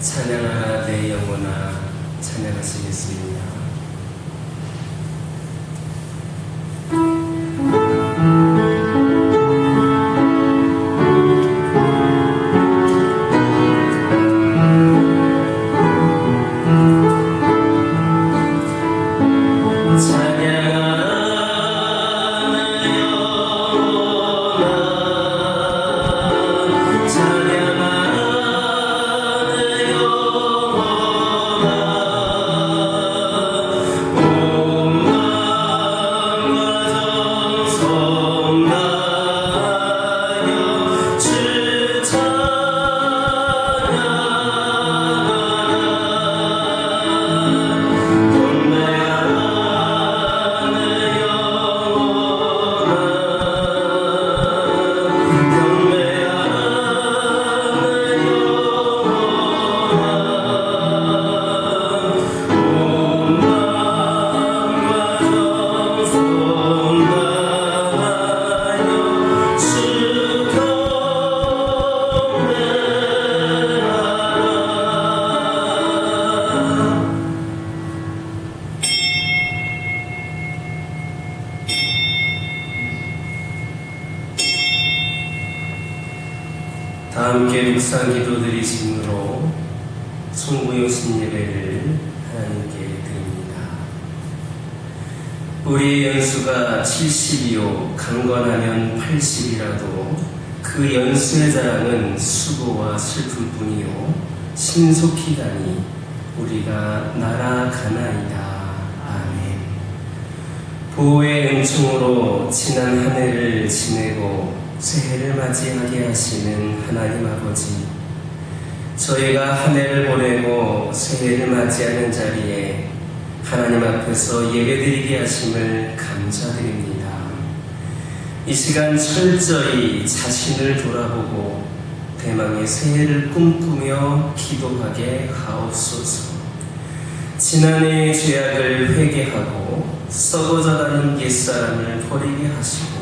찬양하라 내 영혼아 찬양하시겠습니다. 다 함께 묵상 기도 드리심으로 송구요신 예배를 하나님께 드립니다. 우리의 연수가 70이요 강건하면 80이라도 그 연수의 자랑은 수고와 슬픔뿐이요 신속히 가니 우리가 날아가나이다. 아멘. 보호의 은총으로 지난 한 해를 지내고 새해를 맞이하게 하시는 하나님 아버지, 저희가 한 해를 보내고 새해를 맞이하는 자리에 하나님 앞에서 예배드리게 하심을 감사드립니다. 이 시간 철저히 자신을 돌아보고 대망의 새해를 꿈꾸며 기도하게 하옵소서. 지난해의 죄악을 회개하고 썩어져가는 옛사람을 버리게 하시고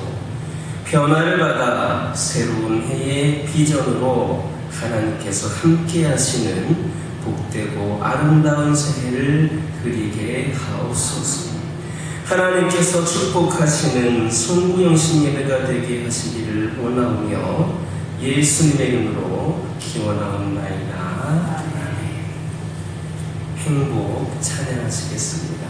변화를 받아 새로운 해의 비전으로 하나님께서 함께 하시는 복되고 아름다운 새해를 그리게 하옵소서. 하나님께서 축복하시는 송구영신 예배가 되게 하시기를 원하오며 예수님의 이름으로 기원하옵나이다. 행복 찬양하시겠습니다.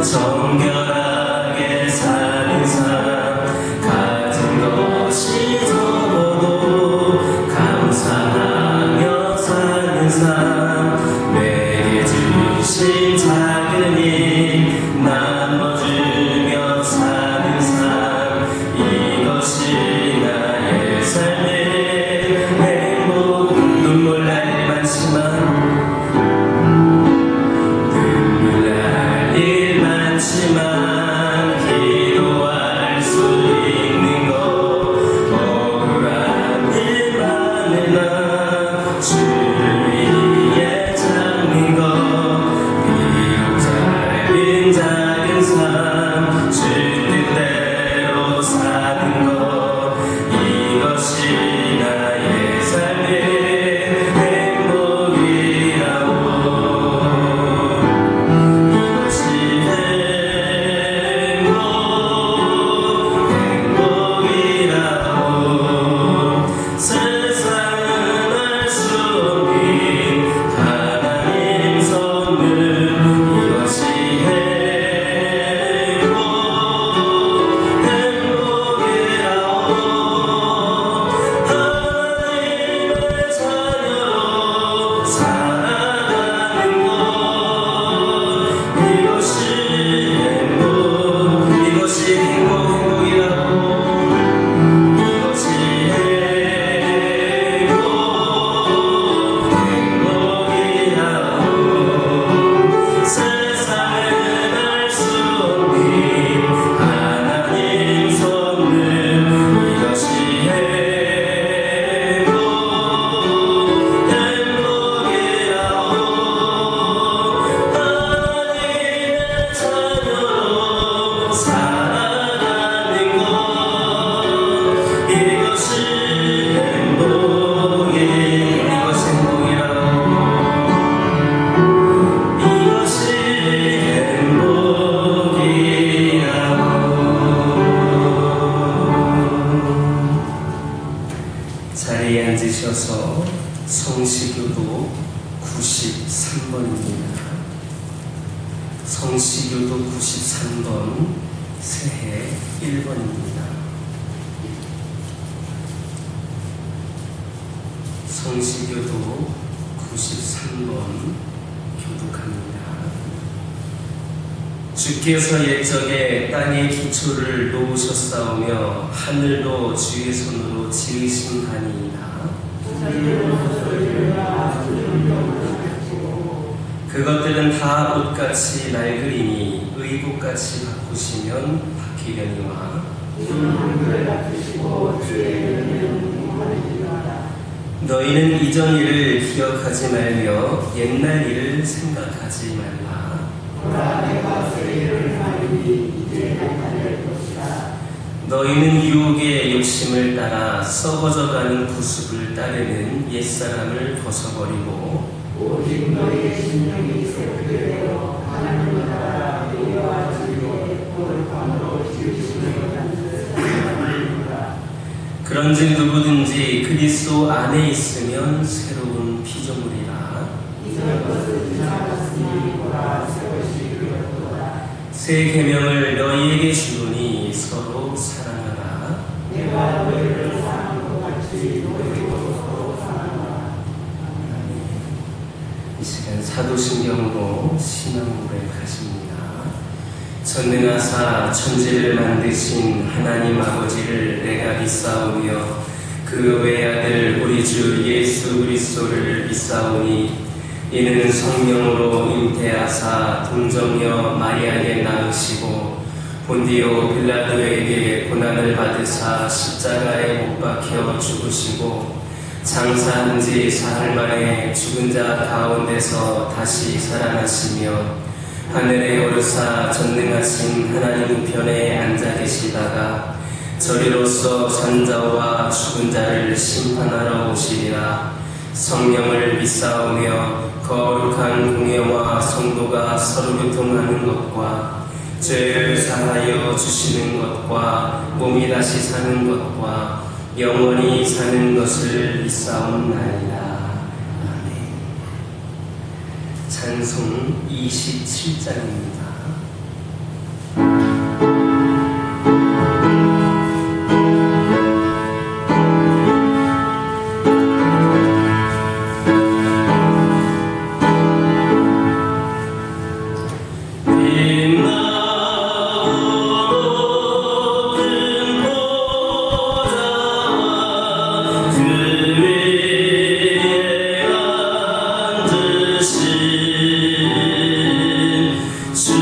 정결하게 사는 사람 가진 것이 더 93번 새해 1번입니다. 성시교도 93번 교독합니다. 주께서 옛적에 땅의 기초를 놓으셨사오며 하늘도 주의 손으로 지으심하니이다. 그것들은 다 옷같이 낡으리니 의복같이 바꾸시면 바뀌려니와 너희는 이전 일을 기억하지 말며 옛날 일을 생각하지 말라. 너희는 유혹의 욕심을 따라 썩어져가는 구습을 따르는 옛사람을 벗어버리고 오직 너희의 심령이 새롭게 되어 하나님을 따라 의와 진리의 거룩함으로 지으시는 그런즉 누구든지 그리스도 안에 있으면 새로운 피조물이라. 이전 것은 지나갔으니 보라 새 것이 되었도다. 새 계명을 너희에게 주노니 서로 사랑하라. 내가 너희를 사랑한 것 같이 너희도 서로 사랑하라. 이 시간 사도신경으로 신앙 고백하십니다. 전능하사 천지를 만드신 하나님 아버지를 내가 믿사오며 그 외아들 우리 주 예수 그리스도를 믿사오니 이는 성령으로 잉태하사 동정녀 마리아에게 낳으시고 본디오 빌라도에게 고난을 받으사 십자가에 못 박혀 죽으시고 장사한 지 사흘 만에 죽은 자 가운데서 다시 살아나시며 하늘에 오르사 전능하신 하나님 우편에 앉아 계시다가 저리로서 산자와 죽은 자를 심판하러 오시리라. 성령을 믿사오며 거룩한 공예와 성도가 서로 교통하는 것과 죄를 사하여 주시는 것과 몸이 다시 사는 것과 영원히 사는 것을 믿사옵나이다. 찬송 27장입니다. 주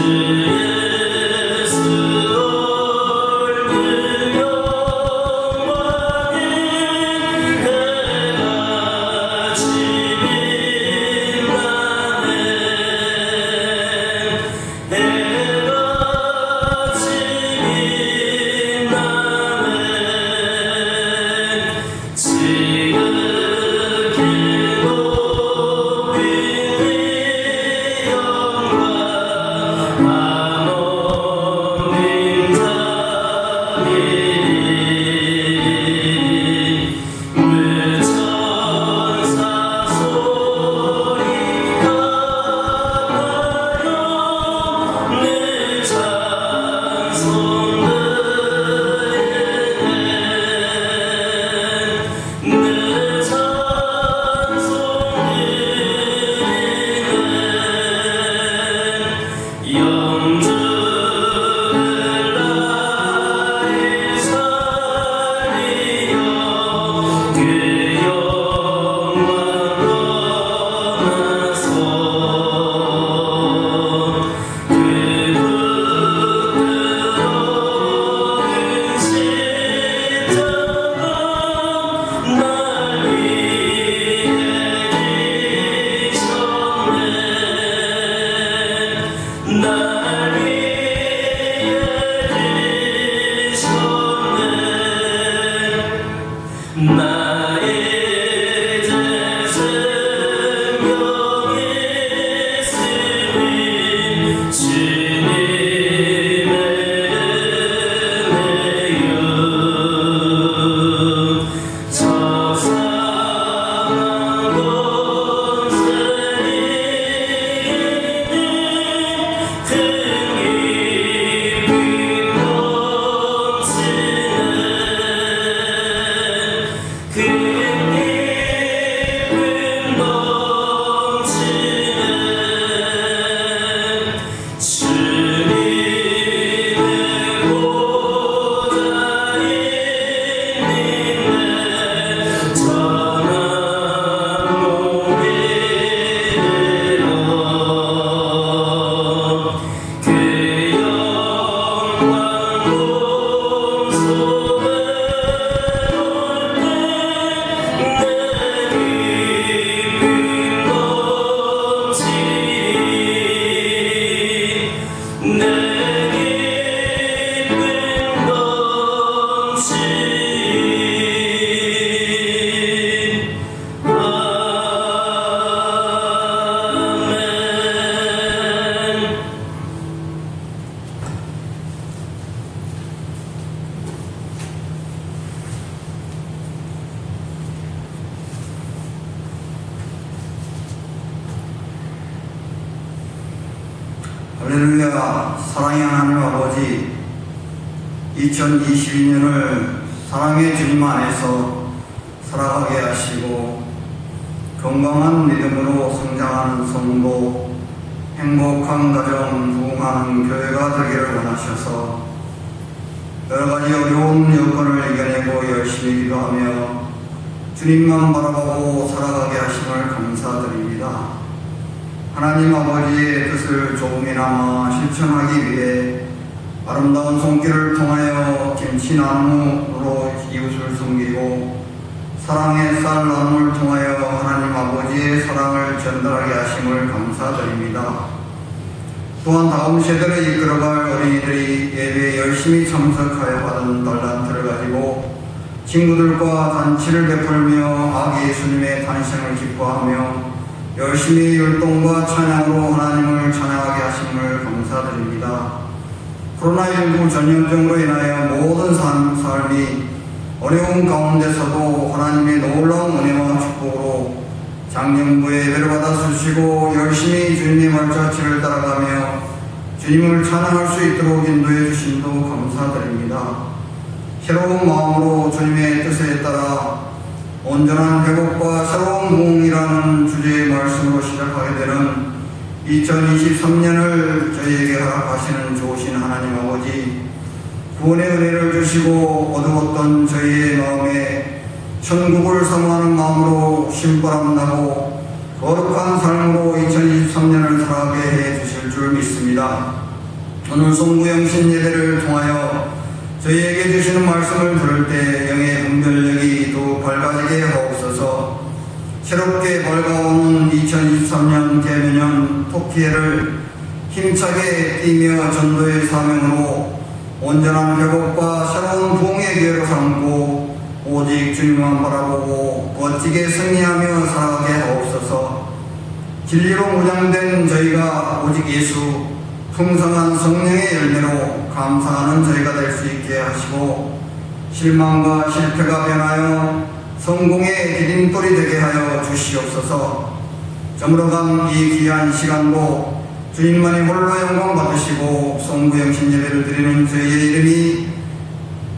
할렐루야. 사랑의 하나님 아버지, 2022년을 사랑의 주님 안에서 살아가게 하시고 건강한 믿음으로 성장하는 성도, 행복한 가정, 부흥하는 교회가 되기를 원하셔서 여러가지 어려운 여건을 이겨내고 열심히 기도하며 주님만 바라보고 살아가게 하심을 감사드립니다. 하나님 아버지의 뜻을 조금이나마 실천하기 위해 아름다운 손길을 통하여 김치나무로 이웃을 섬기고 사랑의 쌀 나눔을 통하여 하나님 아버지의 사랑을 전달하게 하심을 감사드립니다. 또한 다음 세대를 이끌어갈 어린이들이 예배에 열심히 참석하여 받은 달란트를 가지고 친구들과 잔치를 베풀며 아기 예수님의 탄생을 기뻐하며 열심히 율동과 찬양으로 하나님을 찬양하게 하심을 감사드립니다. 코로나19 전염병으로 인하여 모든 삶이 어려운 가운데서도 하나님의 놀라운 은혜와 축복으로 장년부의 예배를 받아주시고 열심히 주님의 말자치를 따라가며 주님을 찬양할 수 있도록 인도해 주심도 감사드립니다. 새로운 마음으로 주님의 뜻에 따라 온전한 회복과 새로운 부흥이라는 주제의 말씀으로 시작하게 되는 2023년을 저희에게 허락하시는 좋으신 하나님 아버지, 구원의 은혜를 주시고 어두웠던 저희의 마음에 천국을 사모하는 마음으로 신바람 나고 거룩한 삶으로 2023년을 살아가게 해 주실 줄 믿습니다. 오늘 송구영신 예배를 통하여 저희에게 주시는 말씀을 들을 때 영의 분별력이 더욱 밝아지게 하옵소서. 새롭게 밝아오는 2023년 대면년 토끼해를 힘차게 뛰며 전도의 사명으로 온전한 회복과 새로운 부흥의 기회로 삼고 오직 주님만 바라보고 멋지게 승리하며 살아가게 하옵소서. 진리로 무장된 저희가 오직 예수 풍성한 성령의 열매로 감사하는 저희가 될 수 있게 하시고 실망과 실패가 변하여 성공의 디딤돌이 되게 하여 주시옵소서. 저물어간 이 귀한 시간도 주님만이 홀로 영광 받으시고 송구영신 예배를 드리는 저희의 이름이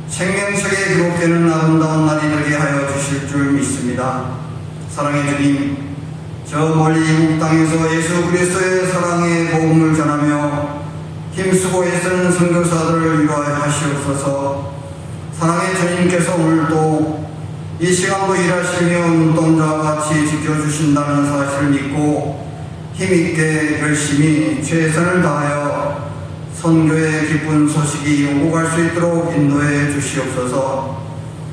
생명책에 기록되는 아름다운 날이 되게 하여 주실 줄 믿습니다. 사랑의 주님, 저 멀리 이국 땅에서 예수 그리스도의 사랑의 복음을 전하며 힘쓰고 애쓰는 선교사들을 위로하여 하시옵소서. 사랑의 주님께서 오늘도 이 시간도 일하시며 눈동자와 같이 지켜주신다는 사실을 믿고 힘있게 열심히 최선을 다하여 선교의 기쁜 소식이 오고 갈 수 있도록 인도해 주시옵소서.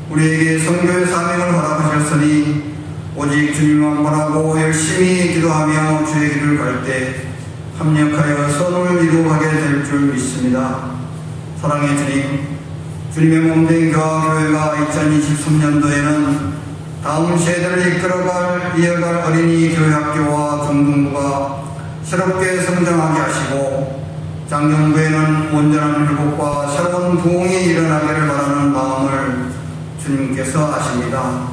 우리에게 선교의 사명을 허락하셨으니 오직 주님만 바라고 열심히 기도하며 주의 길을 갈 때 합력하여 선을 이루어가게 될 줄 믿습니다. 사랑의 주님, 주님의 몸된 교회가 2023년도에는 다음 세대를 이어갈 어린이 교회학교와 중등부가 새롭게 성장하게 하시고 장년부에는 온전한 회복과 새로운 부흥이 일어나기를 바라는 마음을 주님께서 아십니다.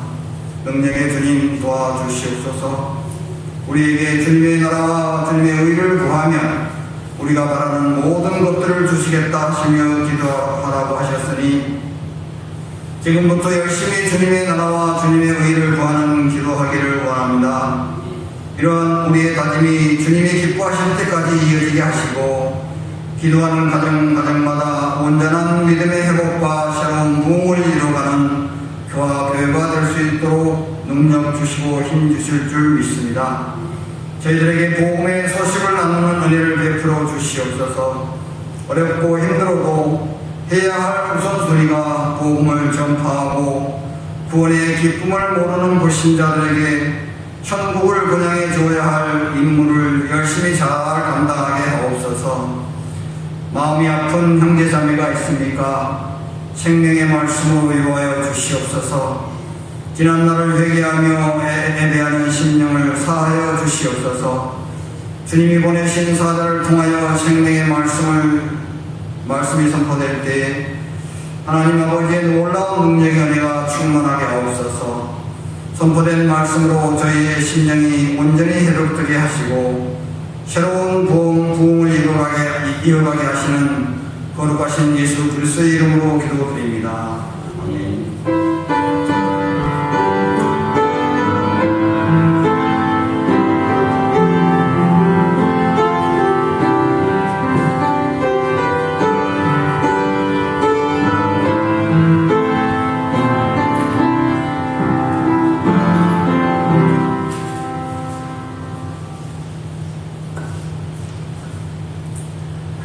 능력의 주님 도와주시옵소서. 우리에게 주님의 나라와 주님의 의를 구하면 우리가 바라는 모든 것들을 주시겠다 하시며 기도하라고 하셨으니 지금부터 열심히 주님의 나라와 주님의 의를 구하는 기도하기를 원합니다. 이러한 우리의 다짐이 주님이 기뻐하실 때까지 이어지게 하시고 기도하는 가정마다 온전한 믿음의 회복과 새로운 부흥을 이루어가는 교회가 될 수 있도록 능력 주시고 힘 주실 줄 믿습니다. 저희들에게 복음의 소식을 나누는 은혜를 베풀어 주시옵소서. 어렵고 힘들어도 해야 할 우선순위가 복음을 전파하고 구원의 기쁨을 모르는 불신자들에게 천국을 번영해 줘야 할 임무를 열심히 잘 감당하게 하옵소서. 마음이 아픈 형제자매가 있습니까? 생명의 말씀으로 위로하여 주시옵소서. 지난날을 회개하며 예배하는 심령을 사하여 주시옵소서. 주님이 보내신 사자를 통하여 생명의 말씀이 선포될 때 하나님 아버지의 놀라운 능력의 은혜가 충만하게 하옵소서. 선포된 말씀으로 저희의 심령이 온전히 회복되게 하시고 새로운 부흥을 이어가게 하시는 거룩하신 예수 그리스도의 이름으로 기도드립니다. 아멘.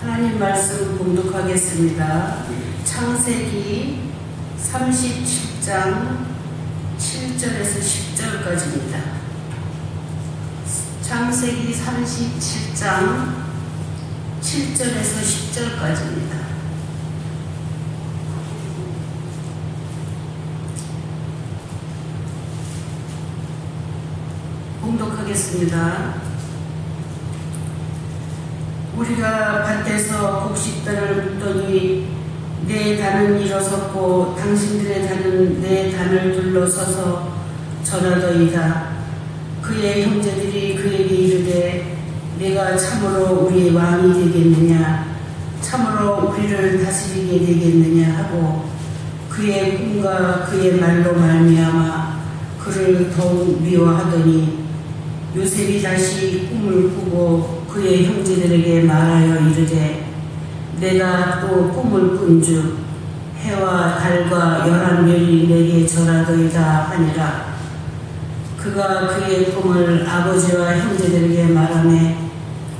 하나님 말씀 봉독하겠습니다. 창세기 37장 7절에서 10절까지입니다. 창세기 37장 7절에서 10절까지입니다. 봉독하겠습니다. 우리가 밭에서 곡식들을 묻더니 내 단은 일어섰고 당신들의 단은 내 단을 둘러서서 전하더이다. 그의 형제들이 그에게 이르되 내가 참으로 우리의 왕이 되겠느냐, 참으로 우리를 다스리게 되겠느냐 하고 그의 꿈과 그의 말로 말미암아 그를 더욱 미워하더니 요셉이 다시 꿈을 꾸고 그의 형제들에게 말하여 이르되 내가 또 꿈을 꾼즉 해와 달과 11별이 내게 절하더이다 하니라. 그가 그의 꿈을 아버지와 형제들에게 말하매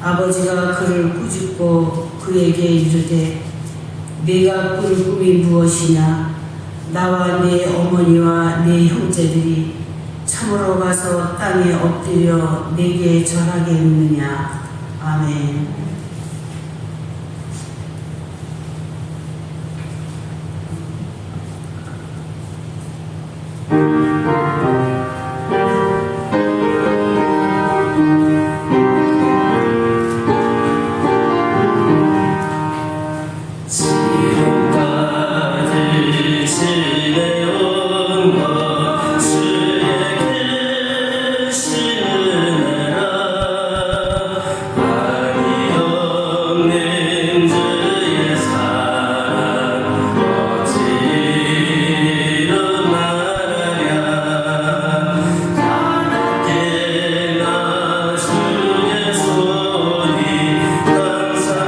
아버지가 그를 꾸짖고 그에게 이르되 네가 꾼 꿈이 무엇이냐, 나와 네 어머니와 네 형제들이 참으로 가서 땅에 엎드려 네게 절하겠느냐. 아멘. 지금까지 지내온 것 주의 크신 은혜라 한이 없는 주의 사랑 어찌 이런 말하랴. 가볍게나 주의 손이 항상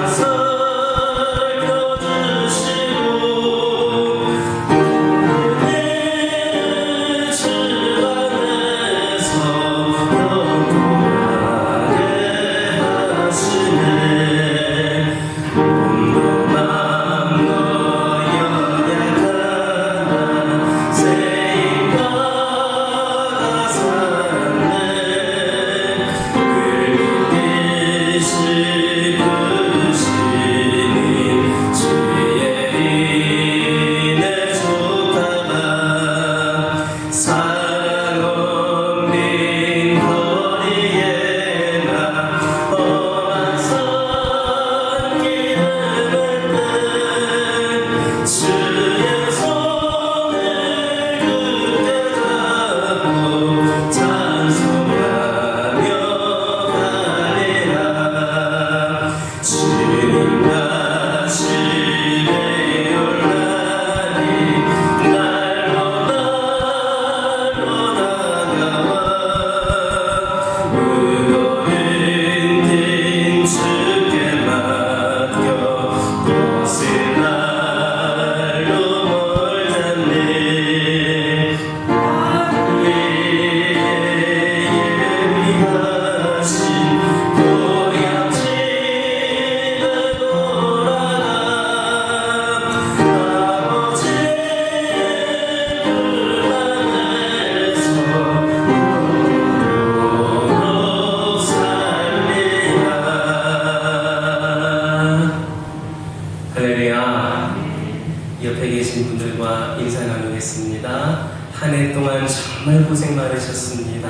한 해 동안 정말 고생 많으셨습니다.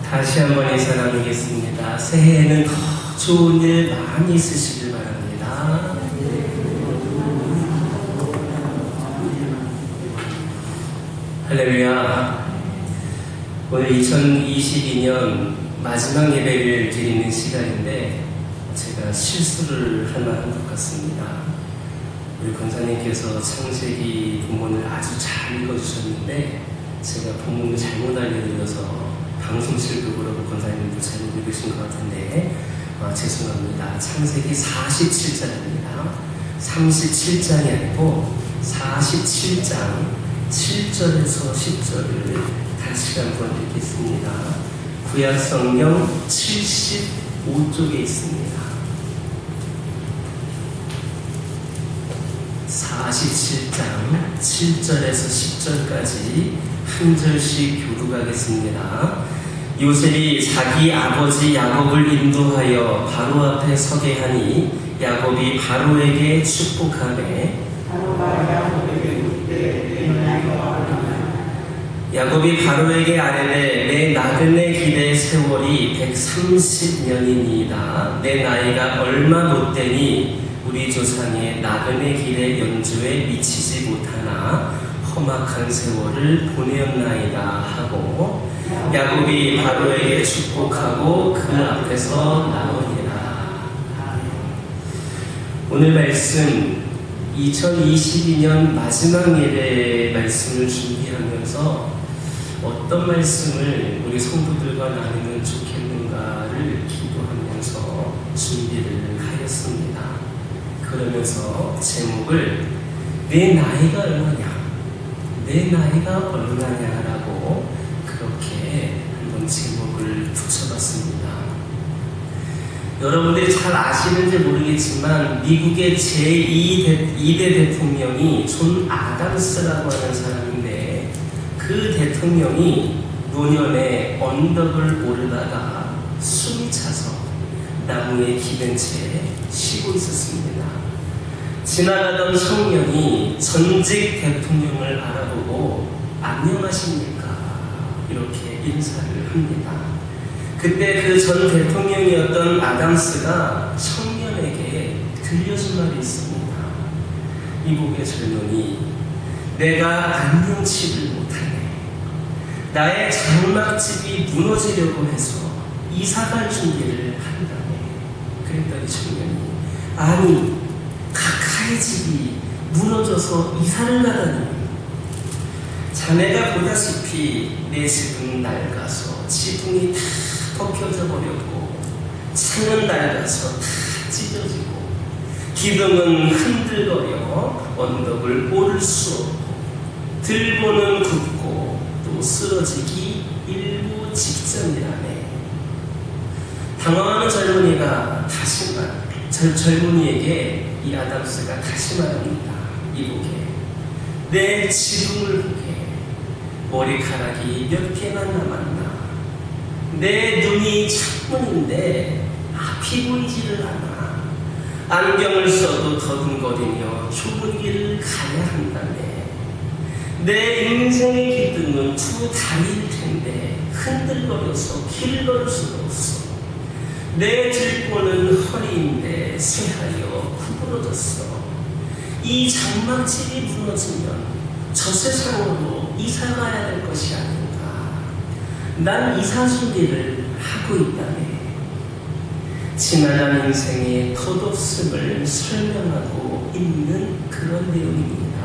다시 한번 인사 나누겠습니다. 새해에는 더 좋은 일 많이 있으시길 바랍니다. 할렐루야. 오늘 2022년 마지막 예배를 드리는 시간인데 제가 실수를 하나 한 것 같습니다. 우리 권사님께서 창세기 본문을 아주 잘 읽어주셨는데 제가 본문을 잘못 알려드려서 방송실도 그러고 권사님도 잘못 읽으신 것 같은데 죄송합니다. 창세기 47장입니다. 37장이 아니고 47장 7절에서 10절을 다시 한번 읽겠습니다. 구약성경 75쪽에 있습니다. 47장 7절에서 10절까지 한 절씩 교독하겠습니다. 요셉이 자기 아버지 야곱을 인도하여 바로 앞에 서게 하니 야곱이 바로에게 축복하매 야곱이 바로에게 아뢰되 내 나그네 길의 세월이 130년이니이다. 내 나이가 얼마 못되니 우리 조상의 나그네 길의 연주에 미치지 못하나 험악한 세월을 보내었나이다 하고 야곱이 바로에게 축복하고 그 앞에서 나오니라. 오늘 말씀 2022년 마지막 예배 말씀을 준비하면서 어떤 말씀을 우리 성도들과 나누면 좋겠는가를 기도하면서 준비를 하였습니다. 그러면서 제목을 내 나이가 얼마냐? 내 나이가 얼마냐라고 그렇게 한번 제목을 붙여봤습니다. 여러분들이 잘 아시는지 모르겠지만 미국의 제2대 대통령이 존 아담스라고 하는 사람인데 그 대통령이 노년에 언덕을 오르다가 숨이 차서 나무에 기댄 채 쉬고 있었습니다. 지나가던 청년이 전직 대통령을 알아보고 안녕하십니까? 이렇게 인사를 합니다. 그때 그 전 대통령이었던 아담스가 청년에게 들려준 말이 있습니다. 미국의 젊은이, 내가 안녕치를 못하네. 나의 장막집이 무너지려고 해서 이사갈 준비를 한다네. 그랬더니 청년이, 아니 각하의 집이 무너져서 이사를 가다니. 자네가 보다시피 내 집은 낡아서 지붕이 다 벗겨져 버렸고 창은 낡아서 다 찢어지고 기둥은 흔들거려 언덕을 오를 수 없고 들보는 굽고 또 쓰러지기 일부 직전이라네. 당황하는 젊은이가 젊은이에게 이 아담스가 다시 말합니다. 이보게, 내 지붕을 보게. 머리카락이 몇 개나 남았나. 내 눈이 창문인데 앞이 보이지를 않아. 안경을 써도 더듬거리며 좁은 길을 가야 한다네. 내 인생의 기둥은 두 다리일 텐데 흔들거려서 길을 걸을 수가 없어. 내 들보는 허리인데 쇠하여 구부러졌어. 이 장막집이 무너지면 저 세상으로 이사 가야 될 것이 아닌가. 난 이사 준비를 하고 있다네. 지나간 인생의 덧없음을 설명하고 있는 그런 내용입니다.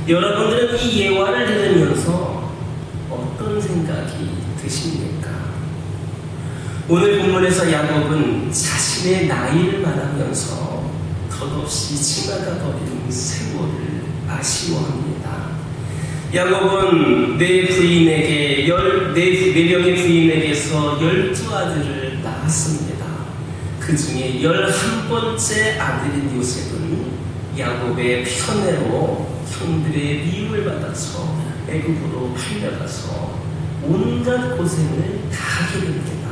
여러분들은 이 예화를 들으면서 어떤 생각이 드십니까? 오늘 본문에서 야곱은 자신의 나이를 말하면서 덧없이 지나가 버린 세월을 아쉬워합니다. 야곱은 네 명의 부인에게서 12아들을 낳았습니다. 그 중에 11번째 아들인 요셉은 야곱의 편애로 형들의 미움을 받아서 애굽으로 팔려가서 온갖 고생을 다 하게 됩니다.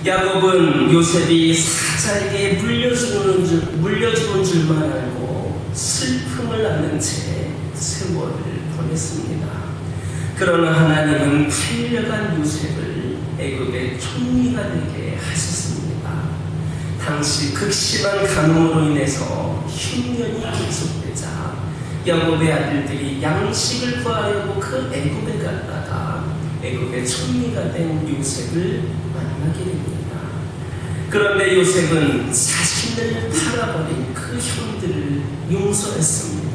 야곱은 요셉이 사자에게 물려주는 줄만 알고 슬픔을 나는 채 세월을 보냈습니다. 그러나 하나님은 팔려간 요셉을 애굽의 총리가 되게 하셨습니다. 당시 극심한 간음으로 인해서 흉년이 계속되자 야곱의 아들들이 양식을 구하려고 그 애굽에 갔다가 애굽의 총리가 된 요셉을 만나게 됩니다. 그런데 요셉은 자신을 팔아버린 그 형들을 용서했습니다.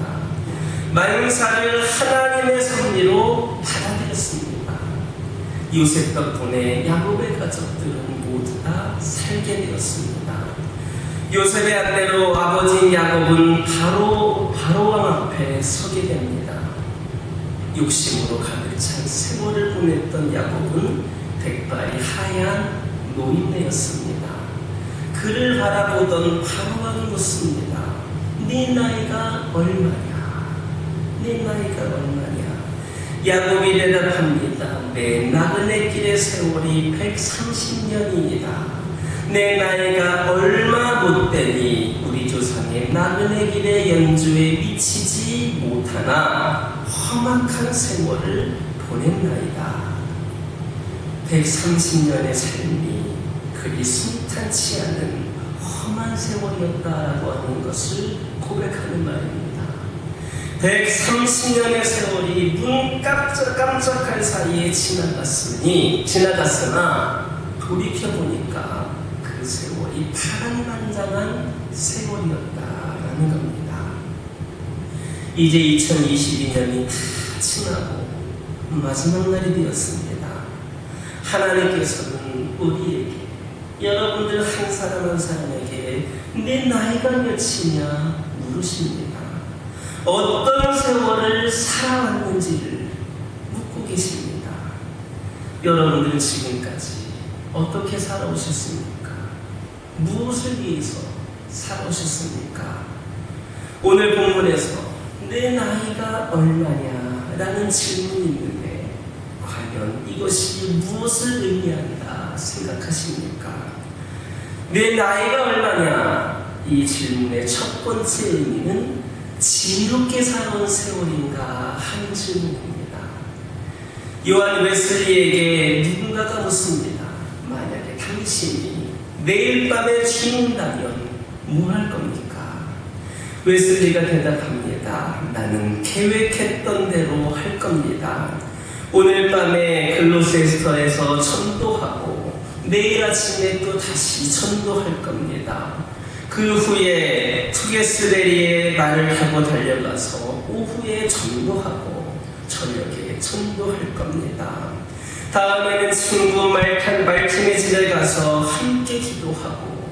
만사를 하나님의 섭리로 받아들였습니다. 요셉 덕분에 야곱의 가족들은 모두 다 살게 되었습니다. 요셉의 안대로 아버지인 야곱은 바로 왕 앞에 서게 됩니다. 욕심으로 가득 찬 세월을 보냈던 야곱은 백발이 하얀 노인네였습니다. 그를 바라보던 바로왕이 묻습니다. 네 나이가 얼마냐? 네 나이가 얼마냐? 야곱이 대답합니다. 내 나그네 길의 세월이 130년이니라. 내 나이가 얼마 못되니 우리 조상의 나그네 길의 연주에 미치지 못하나 험악한 세월을 보냈나이다. 130년의 삶이 그리 순탄치 않은 험한 세월이었다라고 하는 것을 고백하는 말입니다. 130년의 세월이 눈 깜짝할 사이에 지나갔으나 돌이켜보니까 그 세월이 파란만장한 세월이었다라는 겁니다. 이제 2022년이 다 지나고 마지막 날이 되었습니다. 하나님께서는 우리에게, 여러분들 한 사람 한 사람에게 내 나이가 몇이냐 물으십니다. 어떤 세월을 살아왔는지를 묻고 계십니다. 여러분들 지금까지 어떻게 살아오셨습니까? 무엇을 위해서 살아오셨습니까? 오늘 본문에서 내 나이가 얼마냐 라는 질문이 있는데 과연 이것이 무엇을 의미한다 생각하십니까? 내 나이가 얼마냐? 이 질문의 첫 번째 의미는 지롭게 살아온 세월인가 하는 질문입니다. 요한 웨슬리에게 누군가가 묻습니다. 만약에 당신이 내일 밤에 죽는다면 뭐 할 겁니까? 웨슬리가 대답합니다. 나는 계획했던 대로 할 겁니다. 오늘 밤에 글로세스터에서 전도하고 내일 아침에 또 다시 전도할 겁니다. 그 후에 투게스베리에 말을 타고 달려가서 오후에 전도하고 저녁에 전도할 겁니다. 다음에는 친구 말팀의 집에 가서 함께 기도하고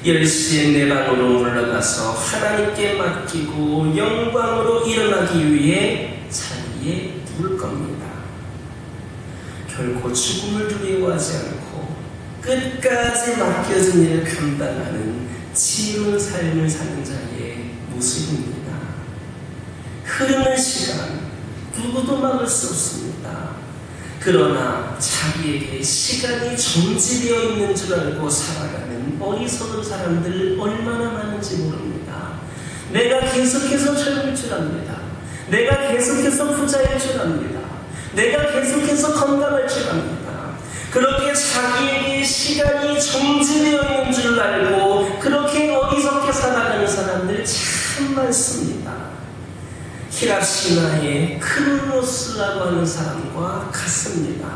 10시에 내 방으로 올라가서 하나님께 맡기고 영광으로 일어나기 위해 자리에 누울 겁니다. 결코 죽음을 두려워하지 않고 끝까지 맡겨진 일을 감당하는 지혜로운 삶을 사는 자의 모습입니다. 흐르는 시간 누구도 막을 수 없습니다. 그러나 자기에게 시간이 정지되어 있는 줄 알고 살아가는 어리석은 사람들 얼마나 많은지 모릅니다. 내가 계속해서 젊을 줄 압니다. 내가 계속해서 부자일 줄 압니다. 내가 계속해서 건강할 줄 압니다. 그렇게 자기에게 시간이 정지되어 있는 줄 알고 그렇게 어리석게 살아가는 사람들 참 많습니다. 히랍 신화의 크로노스라고 하는 사람과 같습니다.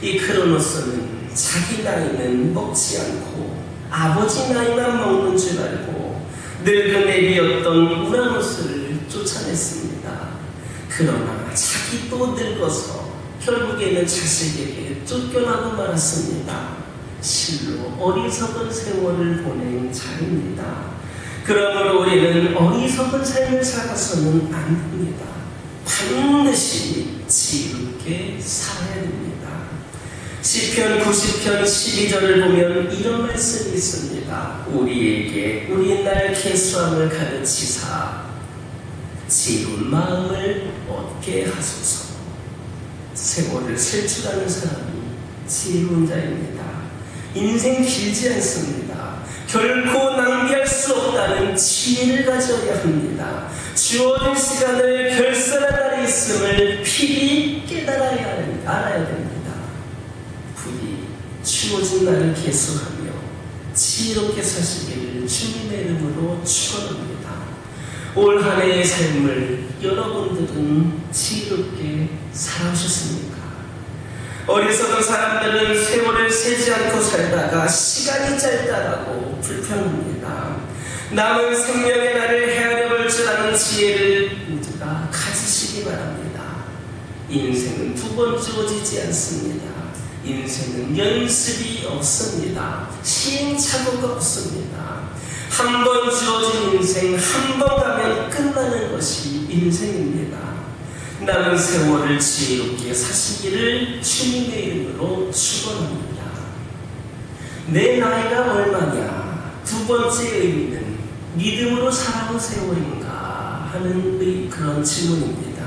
이 크로노스는 자기 나이는 먹지 않고 아버지 나이만 먹는 줄 알고 늙은 애비였던 우라노스를 쫓아냈습니다. 그러나 자기 또 늙어서 결국에는 자식에게 쫓겨나고 말았습니다. 실로 어리석은 세월을 보낸 자입니다. 그러므로 우리는 어리석은 삶을 살아서는 안 됩니다. 반드시 지혜롭게 살아야 됩니다. 시편 90편 12절을 보면 이런 말씀이 있습니다. 우리에게 우리 날 계수함을 가르치사 지혜로운 마음을 얻게 하소서. 세월을 셀 줄 아는 사람이 지혜로운 자입니다. 인생 길지 않습니다. 결코 낭비할 수 없다는 지혜를 가져야 합니다. 주어진 시간을 결산한 날에 있음을 필히 알아야 됩니다. 부디 주어진 날을 계속하며 지혜롭게 사시기를 주님의 이름으로 축원합니다. 올 한 해의 삶을 여러분들은 지혜롭게 살아오셨습니까? 어리석은 사람들은 세월을 세지 않고 살다가 시간이 짧다라고 불평합니다. 남은 생명의 날을 헤아려 볼 줄 아는 지혜를 모두가 가지시기 바랍니다. 인생은 두 번 주어지지 않습니다. 인생은 연습이 없습니다. 시행착오가 없습니다. 한 번 주어진 인생, 한 번 가면 끝나는 것이 인생입니다. 남은 세월을 지혜롭게 사시기를 주님의 이름으로 축원합니다. 내 나이가 얼마냐? 두 번째 의미는 믿음으로 살아온 세월인가 하는 그런 질문입니다.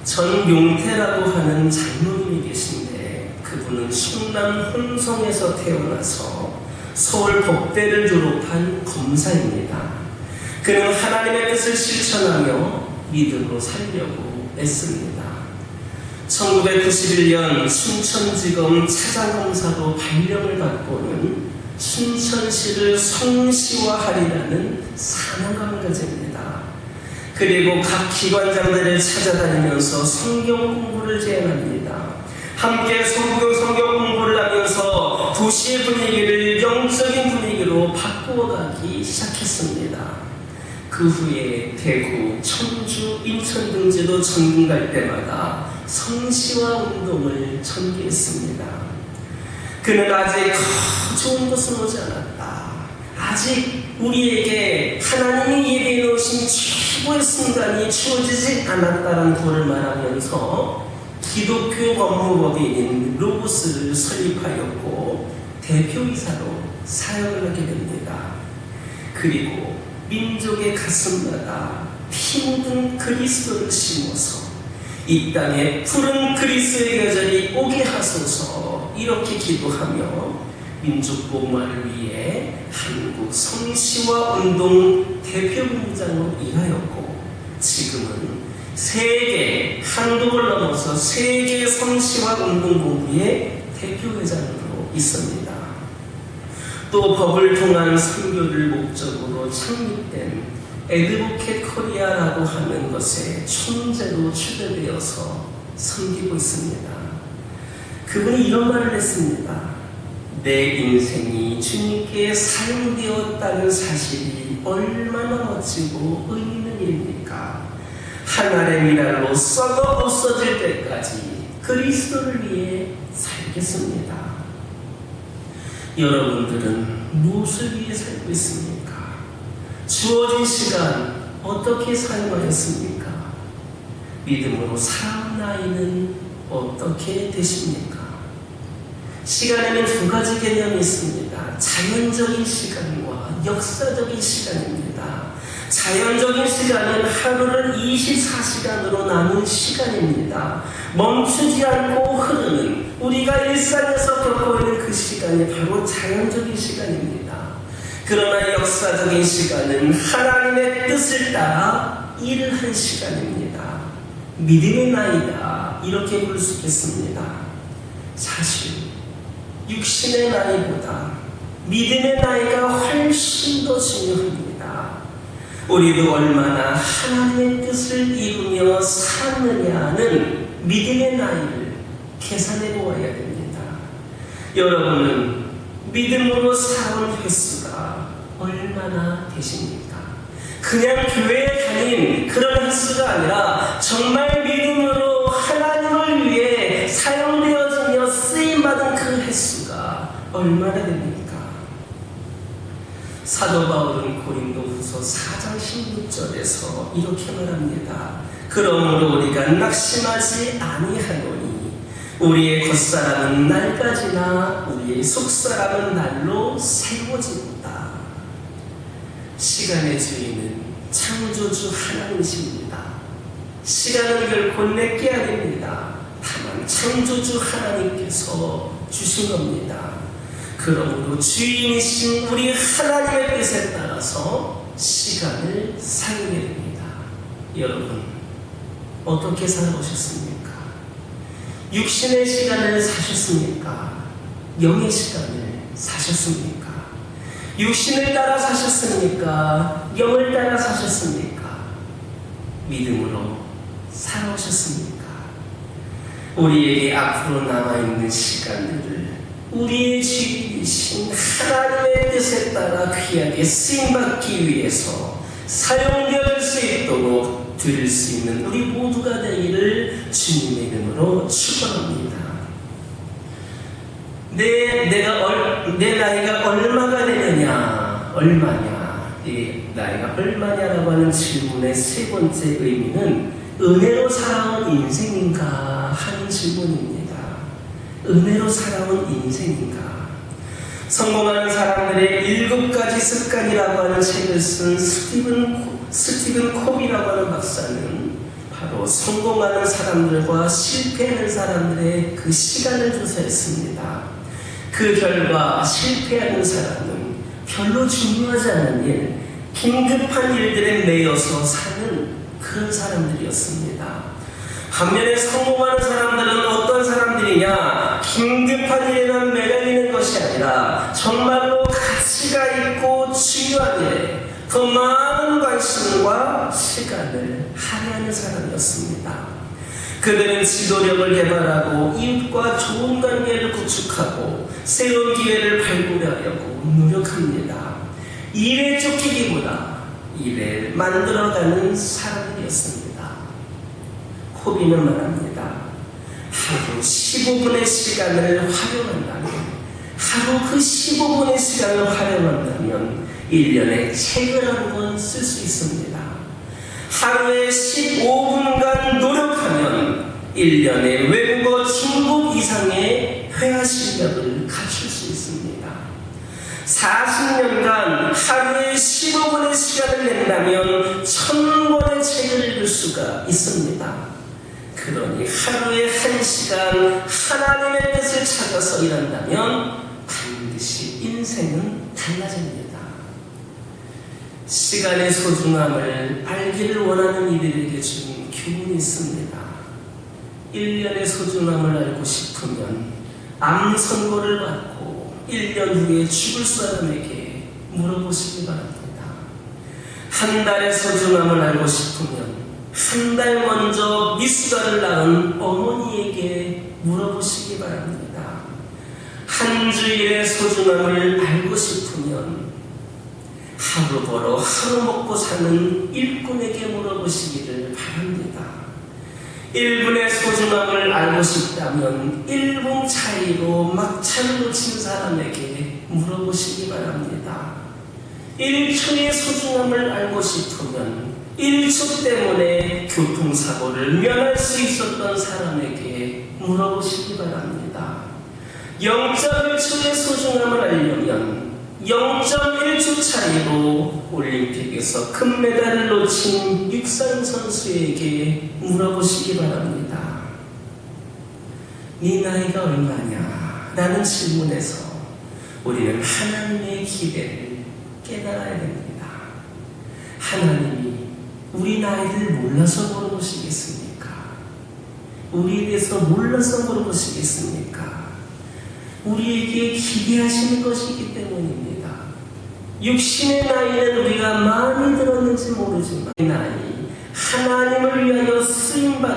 전용태라고 하는 장로님이 계신데 그분은 충남 홍성에서 태어나서 서울 법대를 졸업한 검사입니다. 그는 하나님의 뜻을 실천하며 믿음으로 살려고 애씁니다. 1991년 춘천지검 차장검사로 발령을 받고는 춘천시를 성시화하리라는 사명감을 가집니다. 그리고 각 기관장들을 찾아다니면서 성경 공부를 제안합니다. 함께 성경 공부를 하면서 도시의 분위기를 영적인 분위기로 바꾸어가기 시작했습니다. 그 후에 대구, 청주, 인천 등지도 전국 갈 때마다 성시화 운동을 전개했습니다. 그는 아직 좋은 것은 오지 않았다. 아직 우리에게 하나님이 예비해 놓으신 최고의 순간이 주어지지 않았다는 도를 말하면서 기독교 법무법인인 로고스를 설립하였고 대표이사로 사역을 하게 됩니다. 그리고 민족의 가슴마다 피 묻은 그리스도를 심어서 이 땅에 푸른 그리스도의 계절이 오게 하소서 이렇게 기도하며 민족 복만을 위해 한국 성시화 운동 대표부장으로 일하였고 지금은 세계, 한국을 넘어서 세계 성시화 운동본부의 대표회장으로 있습니다. 또 법을 통한 선교를 목적으로 창립된 에드보켓 코리아라고 하는 것에 총재로 추대되어서 섬기고 있습니다. 그분이 이런 말을 했습니다. 내 인생이 주님께 사용되었다는 사실이 얼마나 멋지고 의미 있는 일입니까? 하늘의 미랄로 썩어 없어질 때까지 그리스도를 위해 살겠습니다. 여러분들은 무엇을 위해 살고 있습니까? 주어진 시간 어떻게 사용하였습니까? 믿음으로 살아온 나이는 어떻게 되십니까? 시간에는 두 가지 개념이 있습니다. 자연적인 시간과 역사적인 시간입니다. 자연적인 시간은 하루를 24시간으로 나눈 시간입니다. 멈추지 않고 흐르는 우리가 일상에서 겪고 있는 그 시간이 바로 자연적인 시간입니다. 그러나 역사적인 시간은 하나님의 뜻을 따라 일을 한 시간입니다. 믿음의 나이다 이렇게 볼 수 있겠습니다. 사실 육신의 나이보다 믿음의 나이가 훨씬 더 중요합니다. 우리도 얼마나 하나님의 뜻을 이루며 살았느냐는 믿음의 나이를 계산해 보아야 됩니다. 여러분은 믿음으로 살아온 횟수가 얼마나 되십니까? 그냥 교회에 다닌 그런 횟수가 아니라 정말 믿음으로 하나님을 위해 사용되어지며 쓰임받은 그 횟수가 얼마나 됩니까? 사도 바울은 고린도후서 4장 16절에서 이렇게 말합니다. 그러므로 우리가 낙심하지 아니하노니 우리의 겉사람은 날까지나 우리의 속사람은 날로 세워지도다. 시간의 주인은 창조주 하나님이십니다. 시간은 결코 내게 아닙니다. 다만 창조주 하나님께서 주신 겁니다. 그러므로 주인이신 우리 하나님의 뜻에 따라서 시간을 사용해야 됩니다. 여러분 어떻게 살아오셨습니까? 육신의 시간을 사셨습니까? 영의 시간을 사셨습니까? 육신을 따라 사셨습니까? 영을 따라 사셨습니까? 믿음으로 살아오셨습니까? 우리에게 앞으로 남아있는 시간들을 우리의 주인이신 하나님의 뜻에 따라 귀하게 쓰임받기 위해서 사용되어질 수 있도록 드릴 수 있는 우리 모두가 되기를 주님의 이름으로 축원합니다. 내 나이가 얼마가 되느냐, 얼마냐, 내 나이가 얼마냐라고 하는 질문의 세 번째 의미는 은혜로 살아온 인생인가 하는 질문입니다. 은혜로 살아온 인생인가? 성공하는 사람들의 7가지 습관이라고 하는 책을 쓴 스티븐 콥이라고 하는 박사는 바로 성공하는 사람들과 실패하는 사람들의 그 시간을 조사했습니다. 그 결과 실패하는 사람은 별로 중요하지 않은 일, 긴급한 일들에 매여서 사는 그런 사람들이었습니다. 반면에 성공하는 사람들은 어떤 사람들이냐? 긴급한 일에만 매달리는 것이 아니라 정말로 가치가 있고 중요한 일에 더 많은 관심과 시간을 할애하는 사람이었습니다. 그들은 지도력을 개발하고 이웃과 좋은 관계를 구축하고 새로운 기회를 발굴하려고 노력합니다. 일에 쫓기기보다 일에 만들어가는 사람들이었습니다. 코비는 말합니다. 하루 15분의 시간을 활용한다면, 하루 그 15분의 시간을 활용한다면 1년에 책을 한 권 쓸 수 있습니다. 하루에 15분간 노력하면 1년에 외국어 중급 이상의 회화 실력을 갖출 수 있습니다. 40년간 하루에 15분의 시간을 낸다면 1000권의 책을 읽을 수가 있습니다. 그러니 하루에 1시간 하나님의 뜻을 찾아서 일한다면 반드시 인생은 달라집니다. 시간의 소중함을 알기를 원하는 이들에게 주는 교훈이 있습니다. 1년의 소중함을 알고 싶으면 암 선고를 받고 1년 후에 죽을 사람에게 물어보시기 바랍니다. 한 달의 소중함을 알고 싶으면 한 달 먼저 미숙아를 낳은 어머니에게 물어보시기 바랍니다. 한 주일의 소중함을 알고 싶으면 하루 벌어 하루 먹고 사는 일꾼에게 물어보시기를 바랍니다. 1분의 소중함을 알고 싶다면 1분 차이로 막차를 놓친 사람에게 물어보시기 바랍니다. 1초의 소중함을 알고 싶으면 1초 때문에 교통사고를 면할 수 있었던 사람에게 물어보시기 바랍니다. 0.1초의 소중함을 알려면 0.1초 차이로 올림픽에서 금메달을 놓친 육상 선수에게 물어보시기 바랍니다. 네 나이가 얼마냐? 라는 질문에서 우리는 하나님의 기대를 깨달아야 됩니다. 하나님이 우리 나이를 몰라서 물어보시겠습니까? 우리에 대해서 몰라서 물어보시겠습니까? 우리에게 기대하시는 것이기 때문입니다. 육신의 나이는 우리가 많이 들었는지 모르지만 이 나이, 하나님을 위하여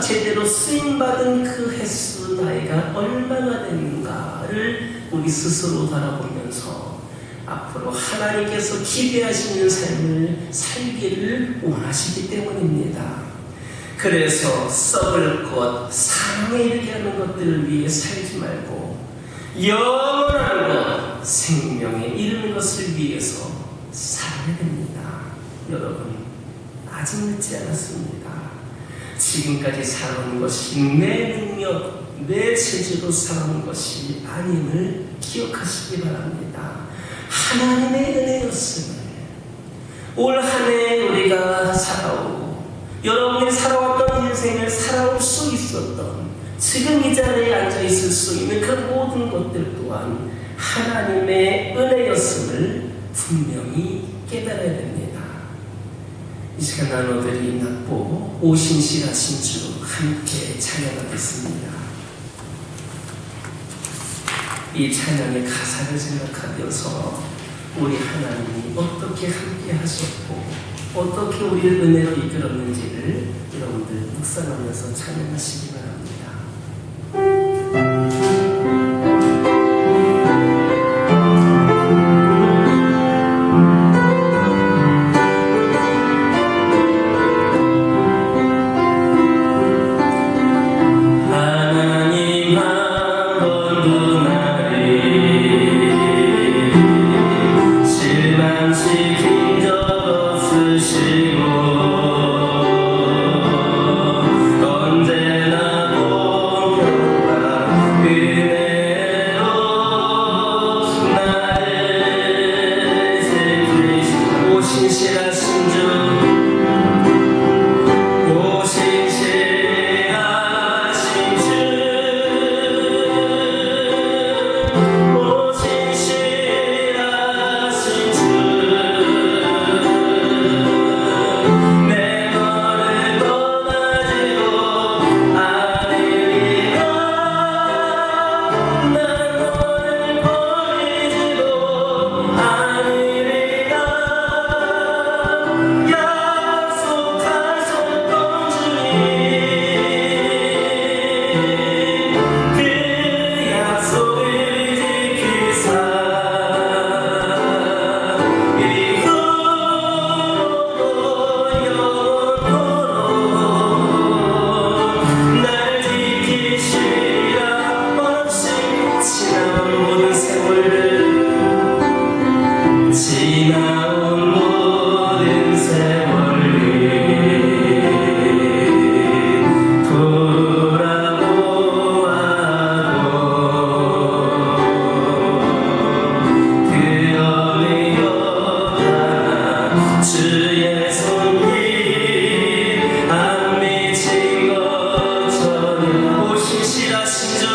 제대로 쓰임받은 그 횟수 나이가 얼마나 되는가를 우리 스스로 돌아보면서 앞으로 하나님께서 기대하시는 삶을 살기를 원하시기 때문입니다. 그래서 썩을 것, 사랑에 이르게 하는 것들을 위해 살지 말고 영원한 것, 생명에 이르는 것을 위해서 살아야 됩니다. 여러분, 아직 늦지 않았습니다. 지금까지 살아온 것이 내 능력, 내 체질로 살아온 것이 아님을 기억하시기 바랍니다. 하나님의 은혜였음을 올 한 해 우리가 살아오고 여러분이 살아왔던 인생을 살아올 수 있었던 지금 이 자리에 앉아있을 수 있는 그 모든 것들 또한 하나님의 은혜였음을 분명히 깨달아야 됩니다. 이 시간 나눠드린 납보 오신실하신 주 함께 찬양하겠습니다. 이 찬양의 가사를 생각하면서 우리 하나님이 어떻게 함께 하셨고 어떻게 우리를 은혜로 이끌었는지를 여러분들 묵상하면서 찬양하시기 바랍니다. 지나온 모든 세월이 돌아보아도 그 어느 여자 주의 손길 안 맺힌 것처럼 오실실하신 주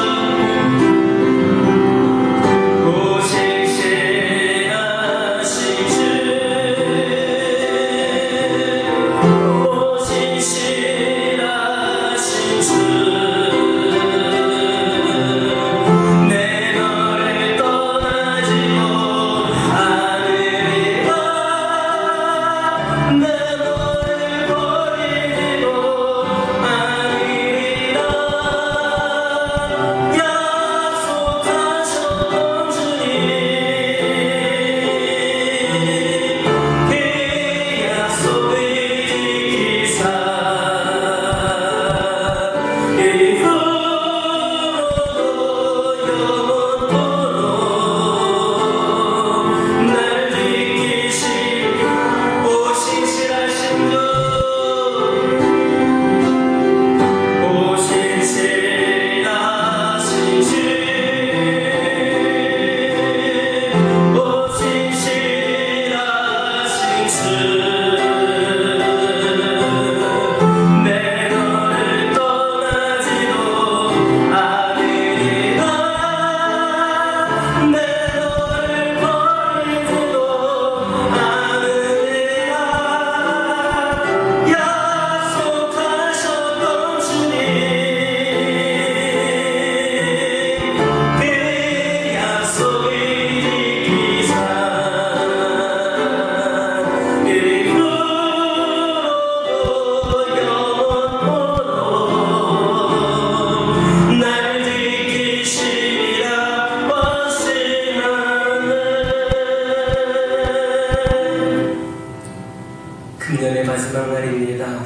금년의 마지막 날입니다.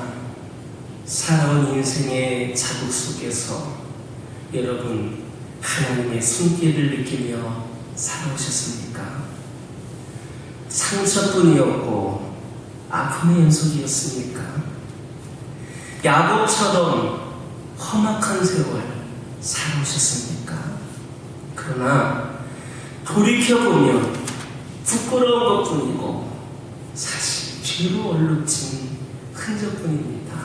살아온 인생의 자국 속에서 여러분 하나님의 손길을 느끼며 살아오셨습니까? 상처뿐이었고 아픔의 연속이었습니까? 야곱처럼 험악한 세월 살아오셨습니까? 그러나 돌이켜보면 부끄러운 것뿐이고 사실 죄로 얼룩진 흔적뿐입니다.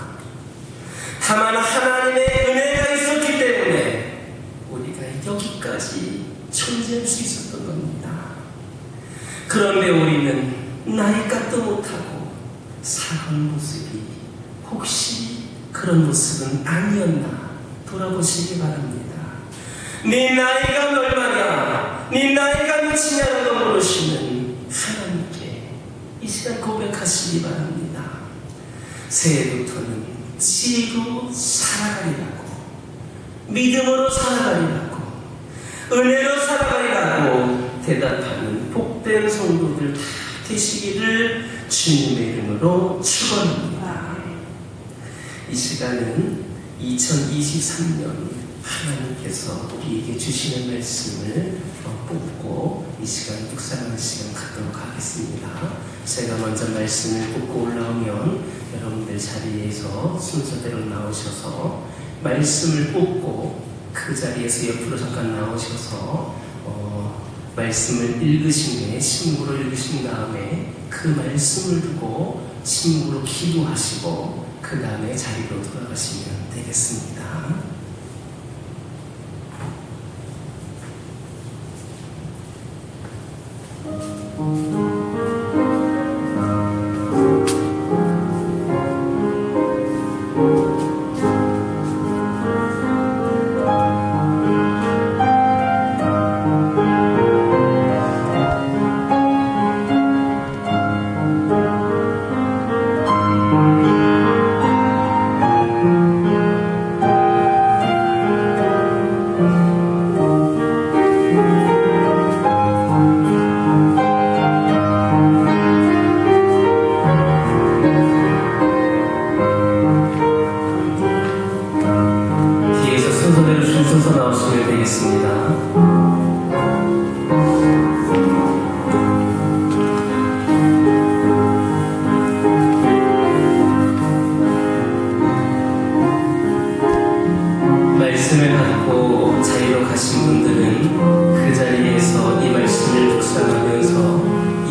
다만 하나님의 은혜가 있었기 때문에 우리가 여기까지 존재할 수 있었던 겁니다. 그런데 우리는 나이 값도 못하고 살아온 모습이 혹시 그런 모습은 아니었나 돌아보시기 바랍니다. 네 나이가 얼마냐, 네 나이가 몇이냐는 걸 모르시는 하나님께 이 시간 고백하시기 바랍니다. 새해부터는 지혜로 살아가리라고, 믿음으로 살아가리라고, 은혜로 살아가리라고 대답하는 복된 성도들 다 되시기를 주님의 이름으로 축원합니다. 이 시간은 2023년 하나님께서 우리에게 주시는 말씀을 뽑고 이 시간 묵상하는 시간 갖도록 하겠습니다. 제가 먼저 말씀을 뽑고 올라오면 여러분들 자리에서 순서대로 나오셔서 말씀을 뽑고 그 자리에서 옆으로 잠깐 나오셔서 말씀을 읽으신 후에 신문으로 읽으신 다음에 그 말씀을 두고 신문으로 기도하시고 그 다음에 자리로 돌아가시면 되겠습니다.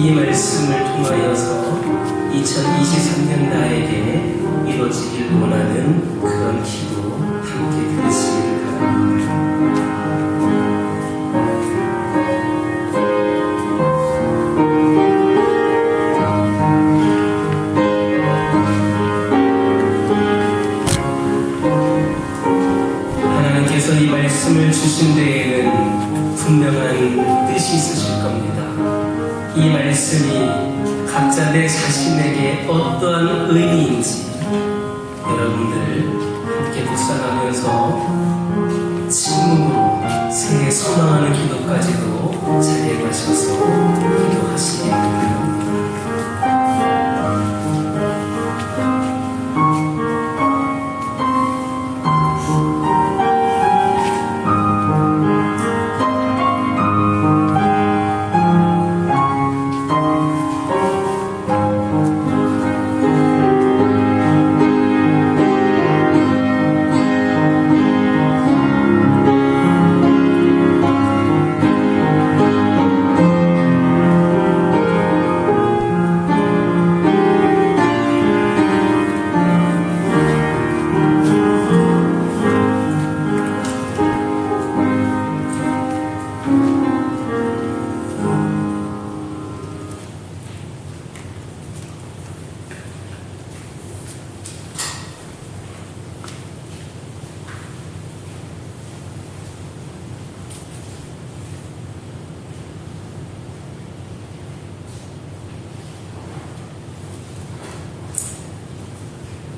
이 말씀을 통하여서 2023년 나에게 이루어지길 원하는 그런 기도 함께 드리시기를 바랍니다. 하나님께서 이 말씀을 주신 데에는 분명한 뜻이 있으실 겁니다. 이 말씀이 각자 내 자신에게 어떠한 의미인지 여러분들 함께 묵상하면서 침묵으로 새해 소망하는 기도까지도 자리에 가셔서 기도하시기 바랍니다.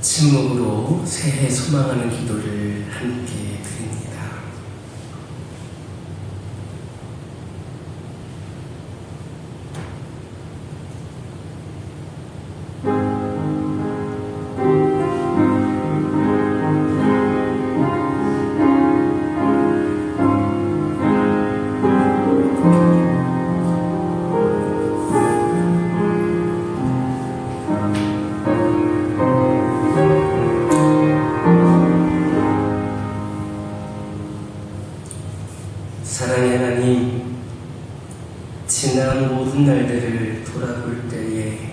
침묵으로 새해 소망하는 기도를 함께 드립니다. 사랑의 하나님, 지난 모든 날들을 돌아볼 때에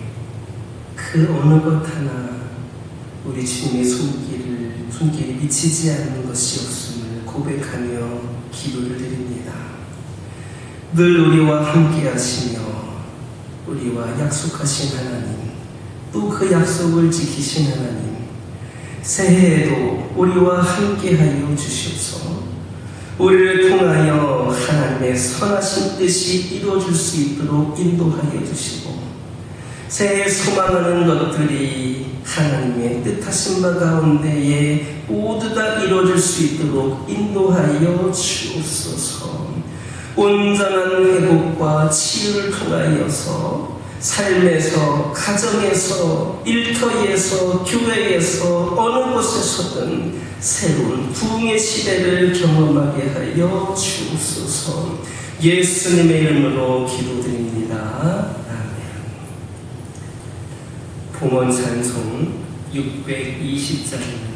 그 어느 것 하나 우리 주님의 손길이 미치지 않는 것이 없음을 고백하며 기도를 드립니다. 늘 우리와 함께 하시며 우리와 약속하신 하나님, 또 그 약속을 지키신 하나님, 새해에도 우리와 함께하여 주시옵소서. 우리를 통하여 하나님의 선하신 뜻이 이루어질 수 있도록 인도하여 주시고, 새해 소망하는 것들이 하나님의 뜻하신 바 가운데에 모두 다 이루어질 수 있도록 인도하여 주옵소서. 온전한 회복과 치유를 통하여서 삶에서, 가정에서, 일터에서, 교회에서, 어느 곳에서든 새로운 부흥의 시대를 경험하게 하여 주옵소서. 예수님의 이름으로 기도드립니다. 아멘. 봉헌 찬송 620장입니다.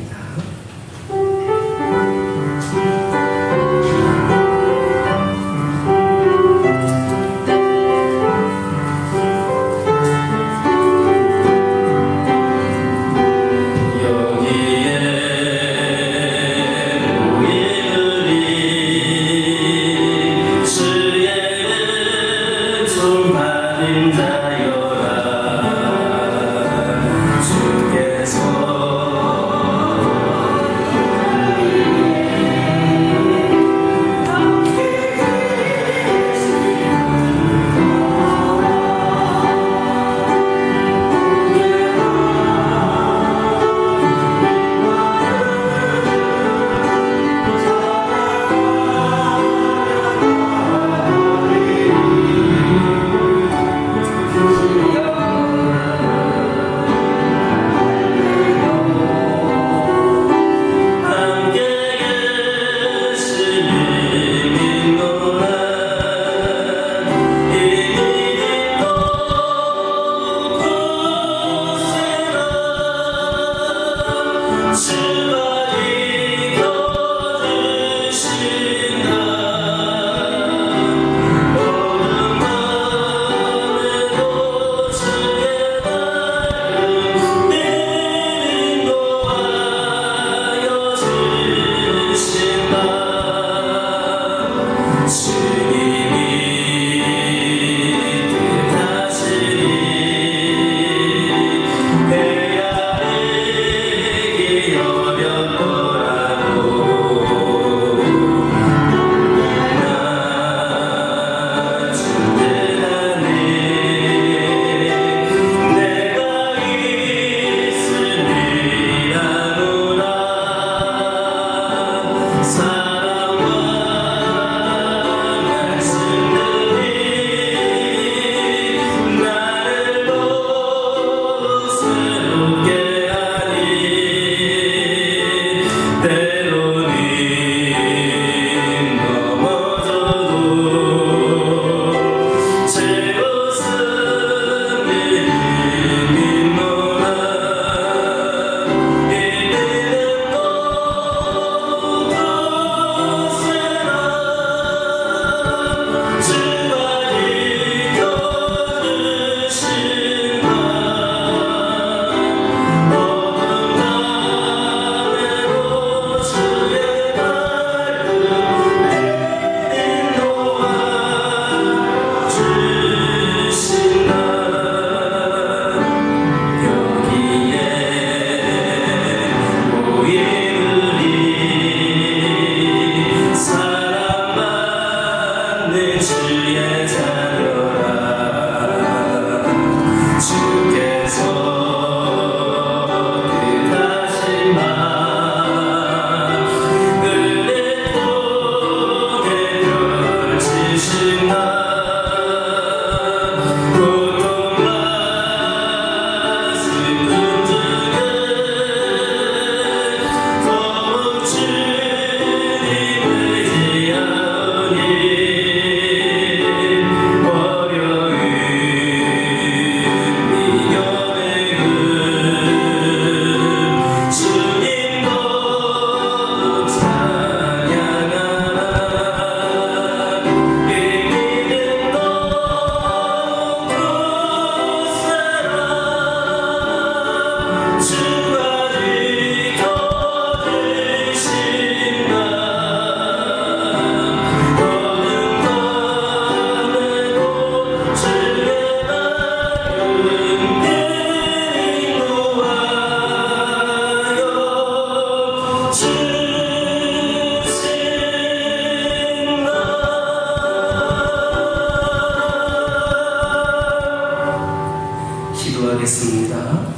기도하겠습니다.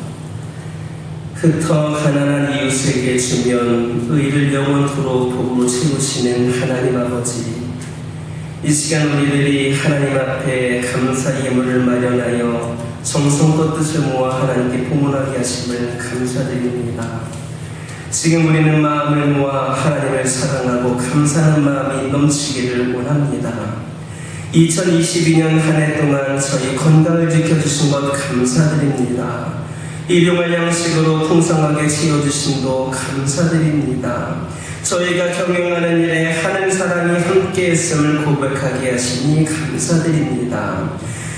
흩어 가난한 이웃에게 주면 의를 영원토록 복으로 채우시는 하나님 아버지, 이 시간 우리들이 하나님 앞에 감사 예물을 마련하여 정성껏 뜻을 모아 하나님께 봉헌하게 하심을 감사드립니다. 지금 우리는 마음을 모아 하나님을 사랑하고 감사하는 마음이 넘치기를 원합니다. 2022년 한 해 동안 저희 건강을 지켜주신 것 감사드립니다. 일용할 양식으로 풍성하게 지어주심도 감사드립니다. 저희가 경영하는 일에 하늘 사랑이 함께했음을 고백하게 하시니 감사드립니다.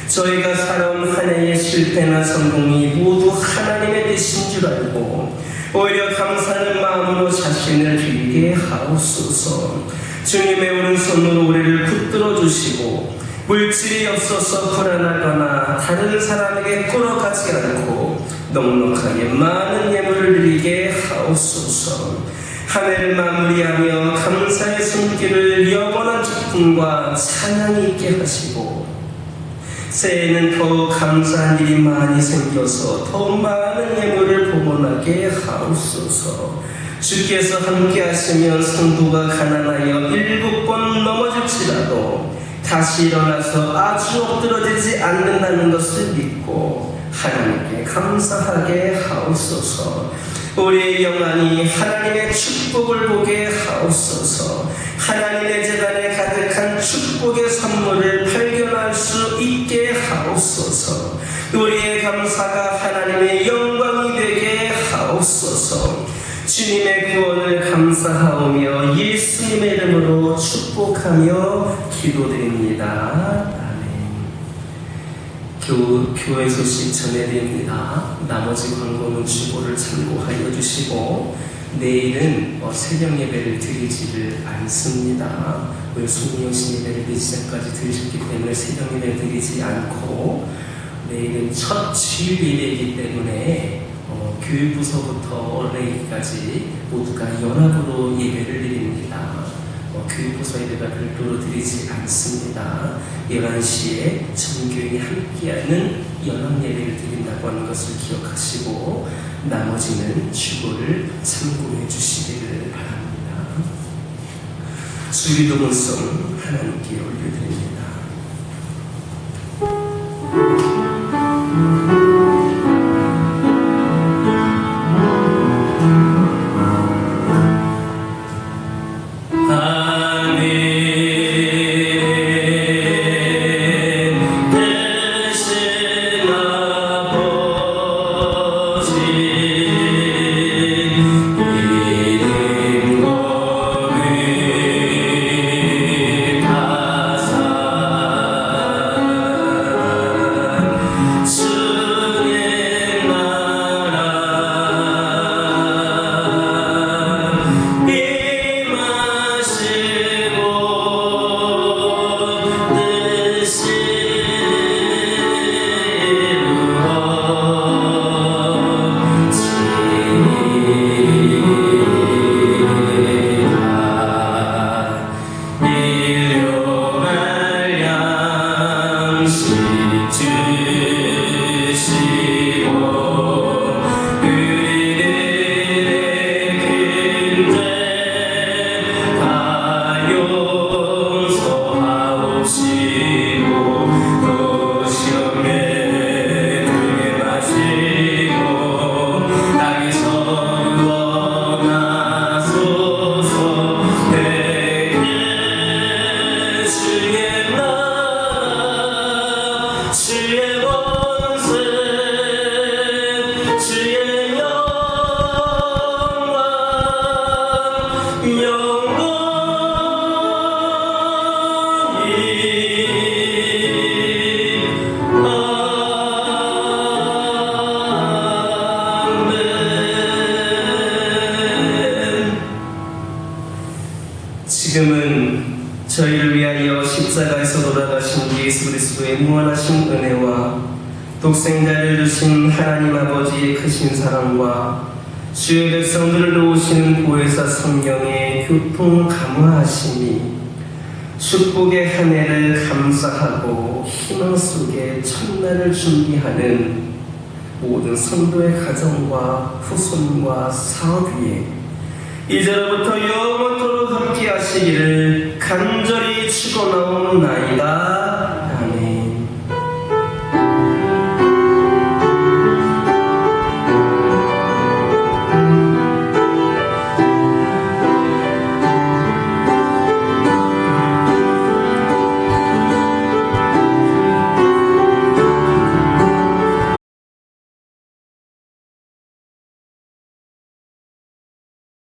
저희가 살아온 한 해의 실패나 성공이 모두 하나님의 뜻인 줄 알고 오히려 감사하는 마음으로 자신을 빌게 하옵소서. 주님의 오른손으로 우리를 붙들어 주시고 물질이 없어서 불안하거나 다른 사람에게 끌어가지 않고 넉넉하게 많은 예물을 드리게 하옵소서. 한 해를 마무리하며 감사의 손길을 영원한 기쁨과 찬양이 있게 하시고 새해에는 더욱 감사한 일이 많이 생겨서 더 많은 예물을 봉헌하게 하옵소서. 주께서 함께 하시면 성도가 가난하여 7번 넘어질지라도 다시 일어나서 아주 엎드러지지 않는다는 것을 믿고 하나님께 감사하게 하옵소서. 우리의 영안이 하나님의 축복을 보게 하옵소서. 하나님의 재단에 가득한 축복의 선물을 발견할 수 있게 하옵소서. 우리의 감사가 하나님의 영광이 되게 하옵소서. 주님의 구원을 감사하오며 예수님의 이름으로 축복하며 기도드립니다. 교회 소식 전해드립니다. 나머지 광고는 주보를 참고하여 주시고 내일은 새벽 예배를 드리지를 않습니다. 오늘 송미영신 예배를 4시간까지 드리셨기 때문에 새벽 예배를 드리지 않고 내일은 첫 주일 예배이기 때문에 교육부서부터 어린이까지 모두가 연합으로 예배를 드립니다. 교육부서 예배가 별도로 드리지 않습니다. 11시에 전교인이 함께하는 연합 예배를 드린다고 하는 것을 기억하시고 나머지는 주보를 참고해 주시기를 바랍니다. 주기도 문성 하나님께 올려드립니다. 지금은 저희를 위하여 십자가에서 돌아가신 예수 그리스도의 무한하신 은혜와 독생자를 주신 하나님 아버지의 크신 사랑과 주의 백성들을 도우시는 보혜사 성령의 교통 감화하심이 축복의 한 해를 감사하고 희망 속에 첫날을 준비하는 모든 성도의 가정과 후손과 사업 위에 이제로부터 영원토록 함께 하시기를 간절히 축원하옵나이다.